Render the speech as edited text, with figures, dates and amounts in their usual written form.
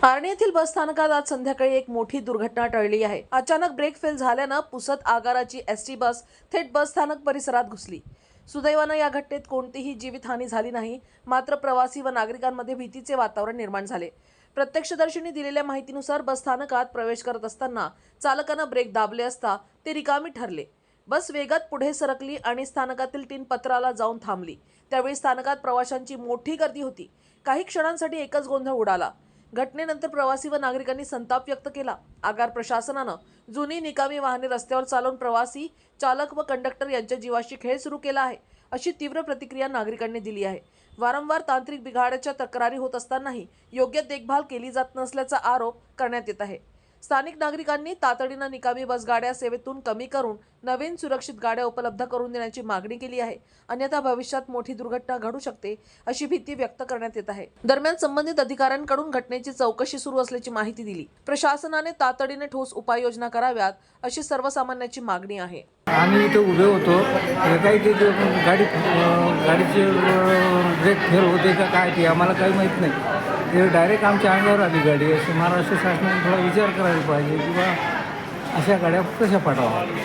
आर्णी येथील बस स्थानकात आज संध्याकाळी एक मोठी दुर्घटना टळली आहे। अचानक ब्रेक फेल झाल्यानं पुसद आगाराची एसटी बस थेट बस स्थानक परिसरात घुसली। सुदैवानं या घटनेत कोणतीही जीवितहानी झाली नाही, मात्र प्रवासी व नागरिकांमध्ये भीतीचे वातावरण निर्माण झाले। प्रत्यक्षदर्शींनी दिलेल्या माहितीनुसार बस स्थानकात प्रवेश करत असताना चालकानं ब्रेक दाबले असता ते रिकामी ठरले। बस वेगात पुढे सरकली आणि स्थानकातील 3 पत्राला जाऊन थांबली। त्यावेळी स्थानकात प्रवाशांची मोठी गर्दी होती। काही क्षणांसाठी एकच गोंधळ उडाला। घटनेनंतर प्रवासी व नागरिकांनी संताप व्यक्त केला। आगार प्रशासनानं जुनी निकामी वाहने रस्त्यावर चालवून प्रवासी, चालक व कंडक्टर यांच्या जीवाशी खेळ सुरू केला आहे, अशी तीव्र प्रतिक्रिया नागरिकांनी दिली आहे। वारंवार तांत्रिक बिघाडाच्या तक्रारी होत असतानाही योग्य देखभाल केली जात नसल्याचा आरोप करण्यात येत आहे। स्थानिक नागरिकांनी तातडीनं निकामी बसगाड्या सेवेतून कमी करून नवीन सुरक्षित गाड्या उपलब्ध करून देण्याची मागणी केली आहे। अन्यथा भविष्यात मोठी दुर्घटना घडू शकते अशी भीती व्यक्त करण्यात येत आहे। दरम्यान संबंधित अधिकाऱ्यांकडून घटनेची चौकशी सुरू असल्याची माहिती दिली। प्रशासनाने तातडीने ठोस उपाययोजना कराव्यात अशी सर्वसामान्यांची मागणी आहे। आम्ही इथे उभे होतो, गाडीचे ब्रेक फेल होते का काय ते आम्हाला काही माहीत नाही। ते डायरेक्ट आमच्या अंगावर आली गाडी। असे महाराष्ट्र शासनाने थोडा विचार करायला पाहिजे किंवा अशा गाड्या कशा पाठवाव्या।